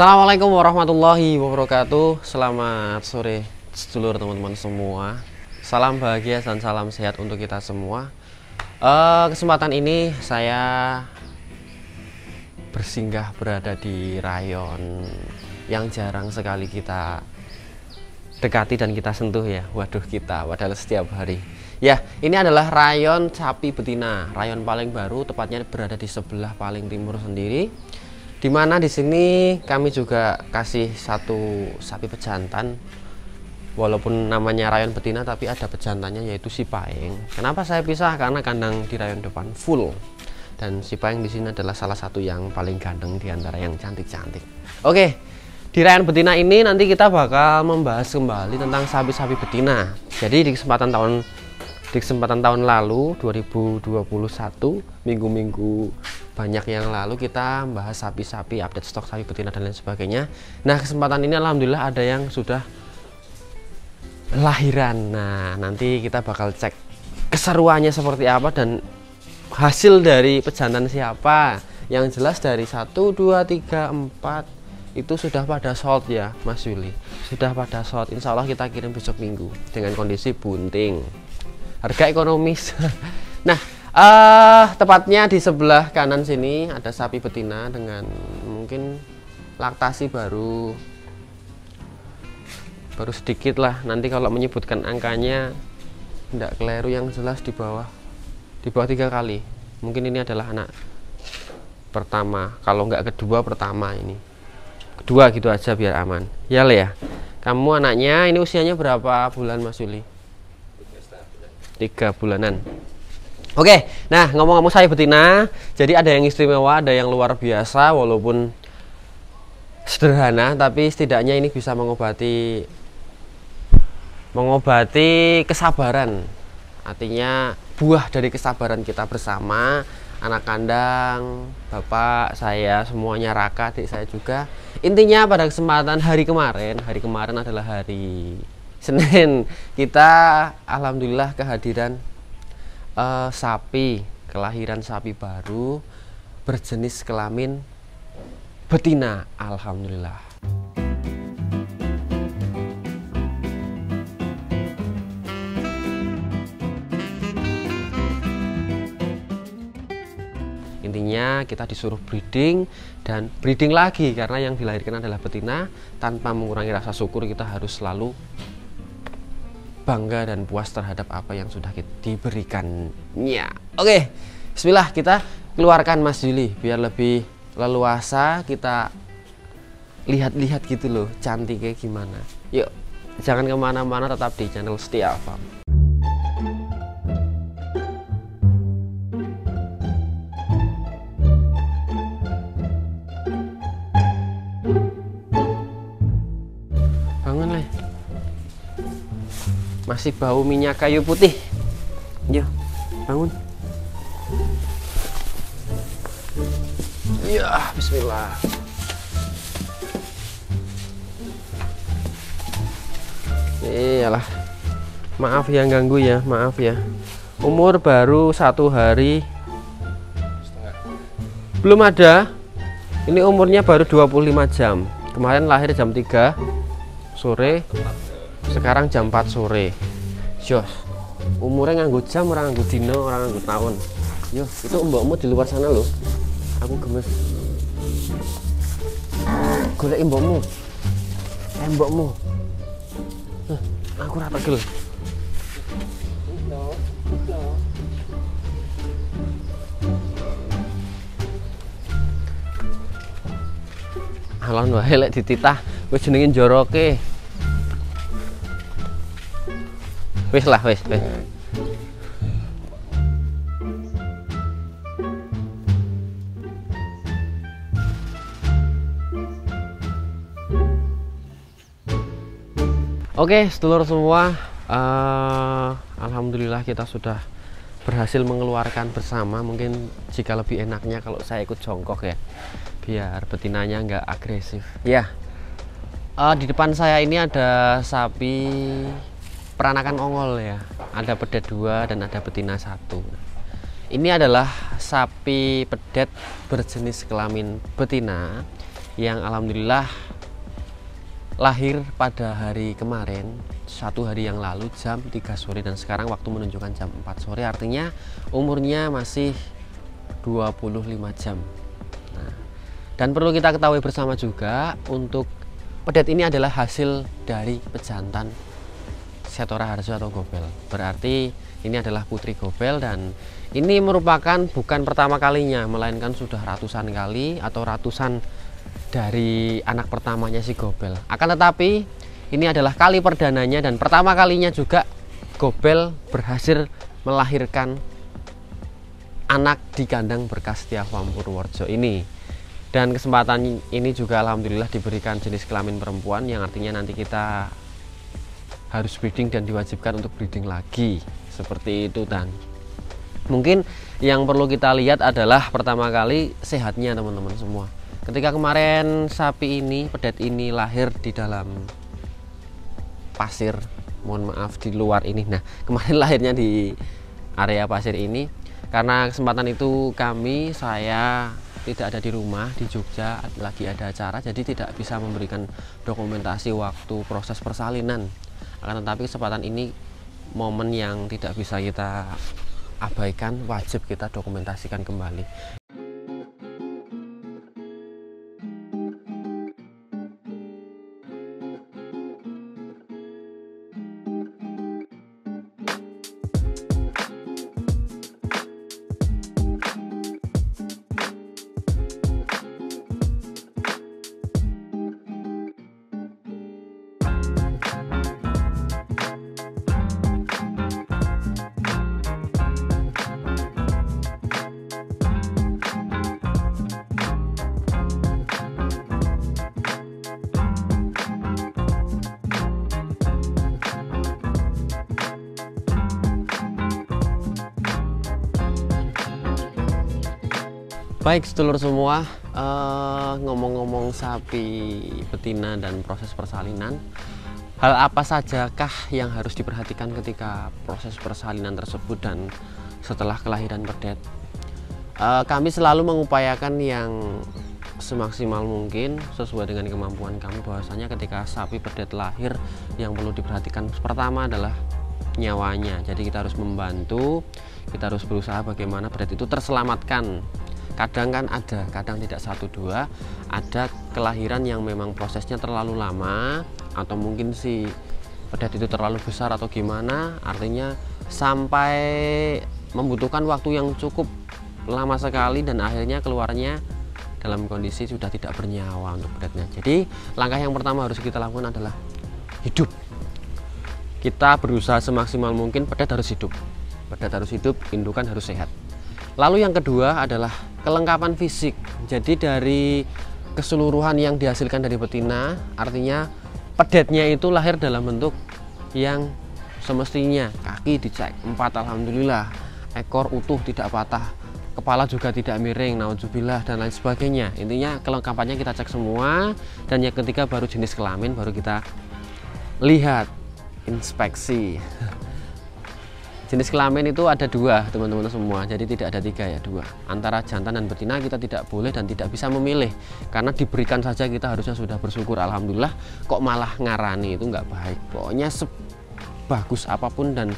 Assalamualaikum warahmatullahi wabarakatuh. Selamat sore sedulur teman-teman semua. Salam bahagia dan salam sehat untuk kita semua. Kesempatan ini saya bersinggah berada di rayon yang jarang sekali kita dekati dan kita sentuh ya. Waduh, kita padahal setiap hari. Ya, ini adalah rayon sapi betina, rayon paling baru, tepatnya berada di sebelah paling timur sendiri. Dimana di sini kami juga kasih satu sapi pejantan, walaupun namanya rayon betina tapi ada pejantannya yaitu si Paeng. Kenapa saya pisah? Karena kandang di rayon depan full dan si Paeng di sini adalah salah satu yang paling ganteng di antara yang cantik-cantik. Oke, di rayon betina ini nanti kita bakal membahas kembali tentang sapi-sapi betina. Jadi di kesempatan tahun lalu 2021 minggu-minggu banyak yang lalu kita bahas sapi-sapi, update stok sapi betina dan lain sebagainya. Nah, kesempatan ini alhamdulillah ada yang sudah lahiran. Nah, nanti kita bakal cek keseruannya seperti apa dan hasil dari pejantan siapa. Yang jelas dari 1, 2, 3, 4 itu sudah pada sold ya Mas Yuli. Sudah pada sold. Insya Allah kita kirim besok minggu dengan kondisi bunting, harga ekonomis. Nah, tepatnya di sebelah kanan sini ada sapi betina dengan mungkin laktasi baru sedikit lah. Nanti kalau menyebutkan angkanya tidak keliru, yang jelas di bawah 3 kali. Mungkin ini adalah anak pertama, kalau nggak kedua pertama, ini kedua gitu aja biar aman ya Le ya. Kamu anaknya ini usianya berapa bulan Mas Yuli? 3 bulanan. Oke, nah ngomong-ngomong sapi betina, jadi ada yang istimewa, ada yang luar biasa, walaupun sederhana, tapi setidaknya ini bisa mengobati kesabaran. Artinya buah dari kesabaran kita bersama, anak kandang, bapak, saya, semuanya, Raka, adik saya juga. Intinya pada kesempatan hari kemarin adalah hari Senin, kita alhamdulillah kehadiran sapi, kelahiran sapi baru berjenis kelamin betina, alhamdulillah. Intinya kita disuruh breeding dan breeding lagi karena yang dilahirkan adalah betina. Tanpa mengurangi rasa syukur, kita harus selalu bangga dan puas terhadap apa yang sudah diberikannya. Oke, bismillah, kita keluarkan Mas Yuli biar lebih leluasa kita lihat-lihat gitu loh cantiknya gimana. Yuk, jangan kemana-mana, tetap di channel Setia Farm. Bangun Le, masih bau minyak kayu putih. Yuk, bangun. Ya, bismillah. Iyalah, maaf ya ganggu ya, maaf ya. Umur baru 1 hari setengah. Belum ada. Ini umurnya baru 25 jam. Kemarin lahir jam 3 sore. Sekarang jam 4 sore. Jos, umurnya nganggo jam, orang nganggo dino, orang nganggo tahun. Yo, itu mbokmu di luar sana loh. Aku gemes. Golek mbokmu. Mbokmu. Aku ora tegel. Alon wae lek dititah wis jenenge njoroke. Wis lah, wis. Oke, sedulur semua, alhamdulillah kita sudah berhasil mengeluarkan bersama. Mungkin jika lebih enaknya kalau saya ikut jongkok ya, biar betinanya nggak agresif. Ya, di depan saya ini ada sapi peranakan ongol ya, ada pedet 2 dan ada betina 1. Ini adalah sapi pedet berjenis kelamin betina yang alhamdulillah lahir pada hari kemarin, 1 hari yang lalu jam 3 sore, dan sekarang waktu menunjukkan jam 4 sore, artinya umurnya masih 25 jam. Nah, dan perlu kita ketahui bersama juga, untuk pedet ini adalah hasil dari pejantan Setora Harjo atau Gobel. Berarti ini adalah putri Gobel, dan ini merupakan bukan pertama kalinya, melainkan sudah ratusan kali atau ratusan dari anak pertamanya si Gobel. Akan tetapi ini adalah kali perdananya dan pertama kalinya juga Gobel berhasil melahirkan anak di kandang berkas Setiawan Purworejo ini. Dan kesempatan ini juga alhamdulillah diberikan jenis kelamin perempuan, yang artinya nanti kita harus breeding dan diwajibkan untuk breeding lagi, seperti itu. Dan mungkin yang perlu kita lihat adalah pertama kali sehatnya teman-teman semua. Ketika kemarin sapi ini, pedet ini lahir di dalam pasir, mohon maaf di luar ini. Nah, kemarin lahirnya di area pasir ini. Karena kesempatan itu saya tidak ada di rumah di Jogja, lagi ada acara, jadi tidak bisa memberikan dokumentasi waktu proses persalinan. Akan tetapi kesempatan ini momen yang tidak bisa kita abaikan, wajib kita dokumentasikan kembali. Baik sedulur semua, ngomong-ngomong sapi betina dan proses persalinan, hal apa sajakah yang harus diperhatikan ketika proses persalinan tersebut dan setelah kelahiran pedet? Kami selalu mengupayakan yang semaksimal mungkin sesuai dengan kemampuan kami, bahwasanya ketika sapi pedet lahir yang perlu diperhatikan pertama adalah nyawanya. Jadi kita harus membantu, kita harus berusaha bagaimana pedet itu terselamatkan. Kadang kan ada, kadang tidak 1-2, ada kelahiran yang memang prosesnya terlalu lama, atau mungkin si pedet itu terlalu besar atau gimana, artinya sampai membutuhkan waktu yang cukup lama sekali dan akhirnya keluarnya dalam kondisi sudah tidak bernyawa untuk pedetnya. Jadi langkah yang pertama harus kita lakukan adalah hidup. Kita berusaha semaksimal mungkin pedet harus hidup, indukan harus sehat. Lalu yang kedua adalah kelengkapan fisik. Jadi dari keseluruhan yang dihasilkan dari betina, artinya pedetnya itu lahir dalam bentuk yang semestinya. Kaki dicek 4, alhamdulillah. Ekor utuh, tidak patah. Kepala juga tidak miring, naudzubillah, dan lain sebagainya. Intinya kelengkapannya kita cek semua. Dan yang ketiga baru jenis kelamin, baru kita lihat, inspeksi. Jenis kelamin itu ada 2 teman-teman semua, jadi tidak ada 3 ya, 2. Antara jantan dan betina kita tidak boleh dan tidak bisa memilih, karena diberikan saja kita harusnya sudah bersyukur, alhamdulillah. Kok malah ngarani, itu nggak baik. Pokoknya sebagus apapun dan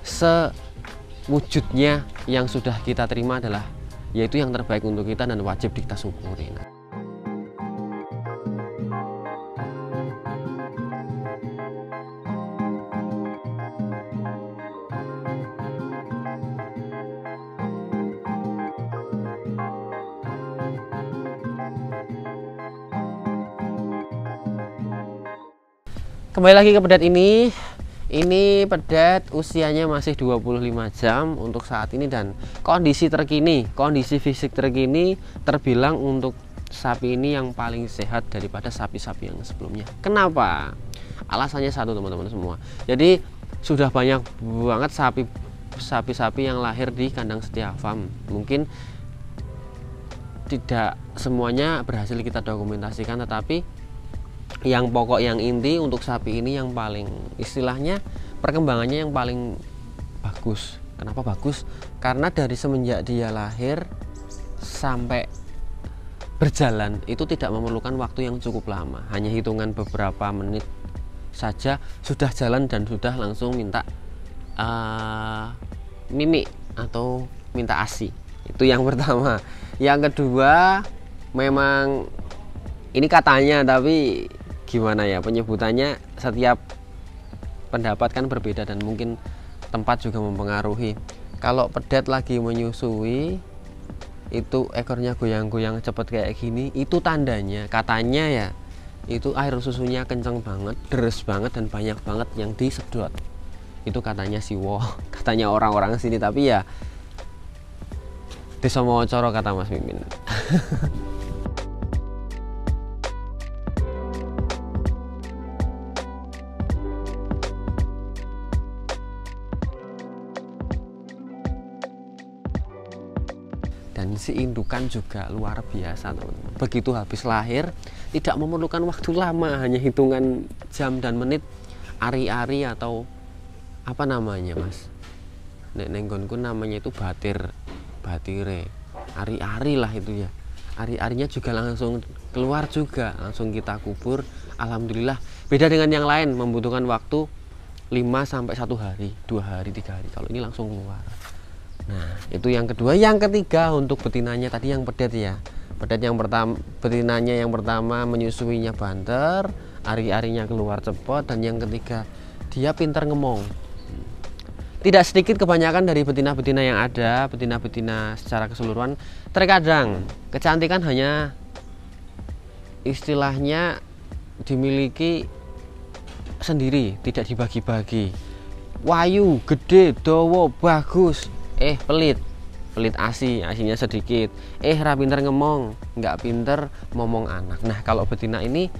sewujudnya yang sudah kita terima adalah yaitu yang terbaik untuk kita dan wajib kita syukuri. Kembali lagi ke pedet ini pedet usianya masih 25 jam untuk saat ini, dan kondisi fisik terkini terbilang untuk sapi ini yang paling sehat daripada sapi-sapi yang sebelumnya. Kenapa? Alasannya satu teman-teman semua. Jadi sudah banyak banget sapi-sapi yang lahir di kandang Setia Farm. Mungkin tidak semuanya berhasil kita dokumentasikan, tetapi yang pokok, yang inti untuk sapi ini yang paling istilahnya perkembangannya yang paling bagus. Kenapa bagus? Karena dari semenjak dia lahir sampai berjalan itu tidak memerlukan waktu yang cukup lama, hanya hitungan beberapa menit saja sudah jalan dan sudah langsung minta mimik atau minta ASI. Itu yang pertama. Yang kedua, memang ini katanya, tapi gimana ya penyebutannya, setiap pendapat kan berbeda dan mungkin tempat juga mempengaruhi. Kalau pedet lagi menyusui itu ekornya goyang-goyang cepet kayak gini, itu tandanya katanya ya itu air susunya kenceng banget, deres banget dan banyak banget yang disedot. Itu katanya siwo, katanya orang-orang sini, tapi ya desa mau coro kata Mas Mimin. Dan si indukan juga luar biasa teman-teman. Begitu habis lahir tidak memerlukan waktu lama, hanya hitungan jam dan menit, ari-ari atau apa namanya Mas, nek nenggonku namanya itu batire, ari-ari lah itu ya. Ari-arinya juga langsung keluar juga, langsung kita kubur. Alhamdulillah, beda dengan yang lain membutuhkan waktu 5-1 hari, 2 hari, 3 hari. Kalau ini langsung keluar. Nah, itu yang kedua. Yang ketiga untuk betinanya tadi yang pedet ya. Pedet yang pertama, betinanya yang pertama menyusuinya banter, ari-arinya keluar cepat, dan yang ketiga dia pintar ngemong. Tidak sedikit kebanyakan dari betina-betina yang ada, betina-betina secara keseluruhan, terkadang kecantikan hanya istilahnya dimiliki sendiri, tidak dibagi-bagi. Wayu, gede, dowo, bagus, pelit asinya sedikit, ra pinter ngemong, nggak pinter ngomong anak. Nah kalau betina ini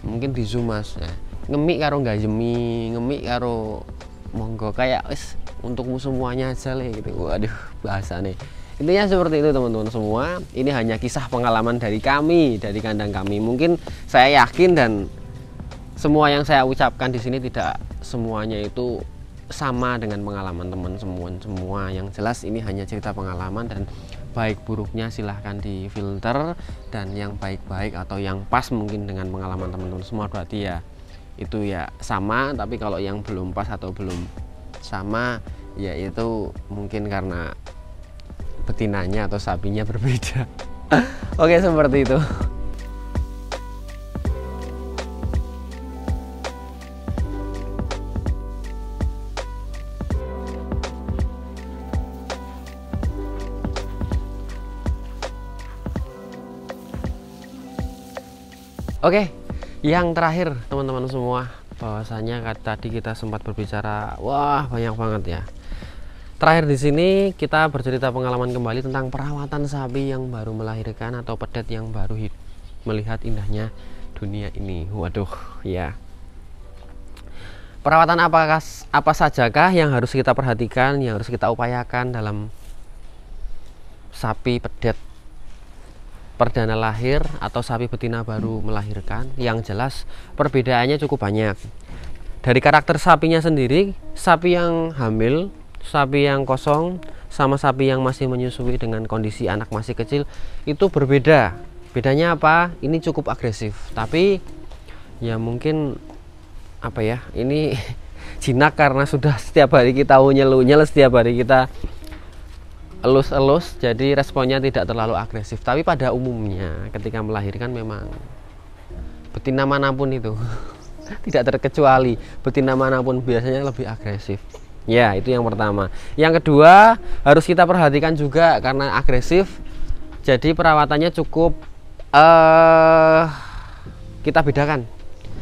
mungkin di zoom Mas ya. Ngemik karo nggak jemi, ngemik karo monggo, kayak wis untukmu semuanya aja lah gitu. Waduh bahasa nih. Intinya seperti itu teman-teman semua. Ini hanya kisah pengalaman dari kami, dari kandang kami. Mungkin saya yakin dan semua yang saya ucapkan di sini tidak semuanya itu sama dengan pengalaman teman semua. Yang jelas ini hanya cerita pengalaman, dan baik buruknya silahkan difilter, dan yang baik-baik atau yang pas mungkin dengan pengalaman teman-teman semua berarti ya itu ya sama. Tapi kalau yang belum pas atau belum sama ya itu mungkin karena betinanya atau sapinya berbeda. Oke, seperti itu. Oke, yang terakhir teman-teman semua, bahwasanya tadi kita sempat berbicara, wah banyak banget ya. Terakhir di sini kita bercerita pengalaman kembali tentang perawatan sapi yang baru melahirkan atau pedet yang baru melihat indahnya dunia ini. Waduh ya. Perawatan apa sajakah yang harus kita perhatikan, yang harus kita upayakan dalam sapi pedet perdana lahir atau sapi betina baru melahirkan? Yang jelas perbedaannya cukup banyak. Dari karakter sapinya sendiri, sapi yang hamil, sapi yang kosong, sama sapi yang masih menyusui dengan kondisi anak masih kecil itu berbeda. Bedanya apa? Ini cukup agresif, tapi ya mungkin apa ya, ini jinak karena sudah setiap hari kita unyel-unyel, setiap hari kita elus-elus, jadi responnya tidak terlalu agresif. Tapi pada umumnya ketika melahirkan memang betina manapun itu tidak terkecuali, betina manapun biasanya lebih agresif. Ya, itu yang pertama. Yang kedua, harus kita perhatikan juga karena agresif, jadi perawatannya cukup kita bedakan.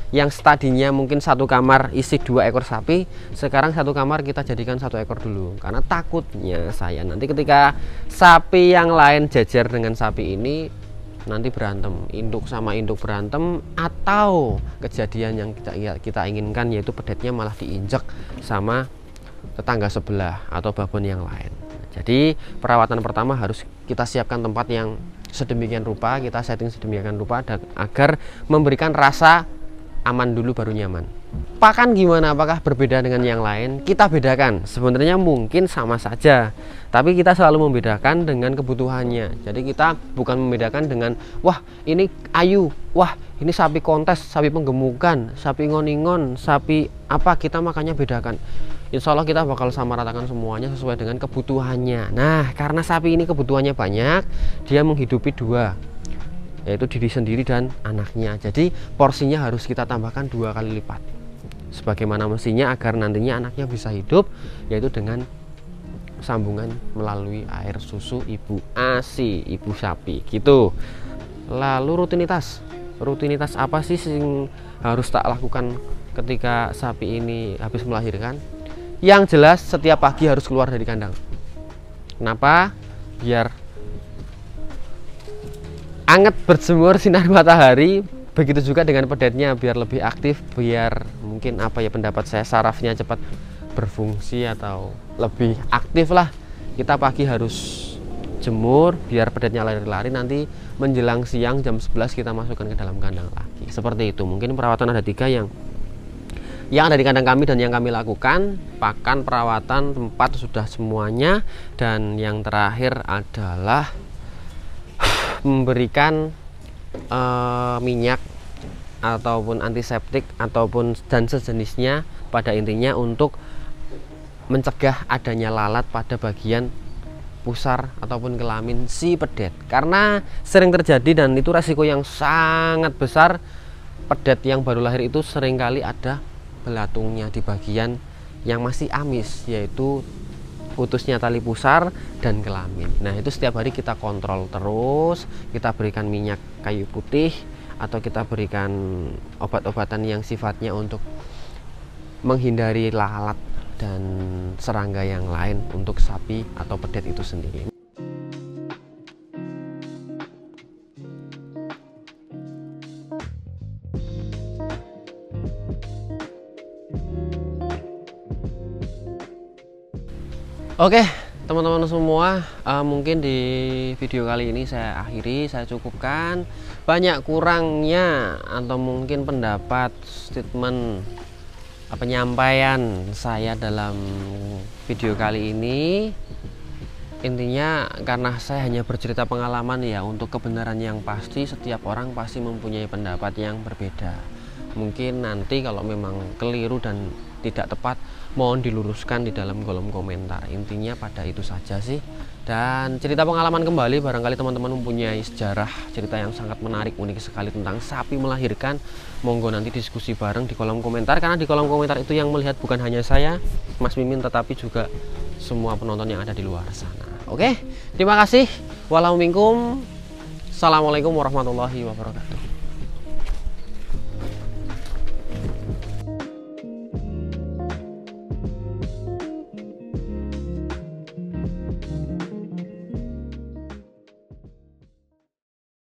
Yang tadinya mungkin satu kamar isi 2 ekor sapi, sekarang satu kamar kita jadikan 1 ekor dulu, karena takutnya saya nanti ketika sapi yang lain jajar dengan sapi ini nanti berantem, induk sama induk berantem, atau kejadian yang kita inginkan, yaitu pedetnya malah diinjak sama tetangga sebelah atau babon yang lain. Jadi perawatan pertama harus kita siapkan tempat yang sedemikian rupa, kita setting sedemikian rupa agar memberikan rasa aman dulu baru nyaman. pakan gimana, apakah berbeda dengan yang lain? Kita bedakan, sebenarnya mungkin sama saja, tapi kita selalu membedakan dengan kebutuhannya. Jadi kita bukan membedakan dengan wah ini ayu, wah ini sapi kontes, sapi penggemukan, sapi ngoningon, sapi apa, kita makanya bedakan. Insya Allah kita bakal sama ratakan semuanya sesuai dengan kebutuhannya. Nah, karena sapi ini kebutuhannya banyak, dia menghidupi dua, yaitu diri sendiri dan anaknya. Jadi porsinya harus kita tambahkan 2 kali lipat sebagaimana mestinya, agar nantinya anaknya bisa hidup, yaitu dengan sambungan melalui air susu ibu ASI, ibu sapi gitu. Lalu rutinitas apa sih yang harus tak lakukan ketika sapi ini habis melahirkan? Yang jelas setiap pagi harus keluar dari kandang. Kenapa? Biar anget, berjemur sinar matahari. Begitu juga dengan pedetnya, biar lebih aktif, biar mungkin apa ya, pendapat saya, sarafnya cepat berfungsi atau lebih aktif lah. Kita pagi harus jemur biar pedetnya lari-lari, nanti menjelang siang jam 11 kita masukkan ke dalam kandang lagi. Seperti itu. Mungkin perawatan ada 3 yang ada di kandang kami dan yang kami lakukan. Pakan, perawatan, tempat sudah semuanya, dan yang terakhir adalah memberikan minyak ataupun antiseptik ataupun dan sejenisnya, pada intinya untuk mencegah adanya lalat pada bagian pusar ataupun kelamin si pedet. Karena sering terjadi dan itu resiko yang sangat besar, pedet yang baru lahir itu seringkali ada belatungnya di bagian yang masih amis, yaitu putusnya tali pusar dan kelamin. Nah, itu setiap hari kita kontrol terus, kita berikan minyak kayu putih atau kita berikan obat-obatan yang sifatnya untuk menghindari lalat dan serangga yang lain untuk sapi atau pedet itu sendiri. Oke, teman-teman semua, mungkin di video kali ini saya akhiri, saya cukupkan. Banyak kurangnya atau mungkin pendapat, statement, penyampaian saya dalam video kali ini, intinya karena saya hanya bercerita pengalaman ya, untuk kebenaran yang pasti setiap orang pasti mempunyai pendapat yang berbeda. Mungkin nanti kalau memang keliru dan tidak tepat, mohon diluruskan di dalam kolom komentar. Intinya pada itu saja sih. Dan cerita pengalaman kembali, barangkali teman-teman mempunyai sejarah cerita yang sangat menarik, unik sekali tentang sapi melahirkan. Monggo nanti diskusi bareng di kolom komentar, karena di kolom komentar itu yang melihat bukan hanya saya, Mas Mimin, tetapi juga semua penonton yang ada di luar sana. Oke, terima kasih. Wassalamualaikum warahmatullahi wabarakatuh.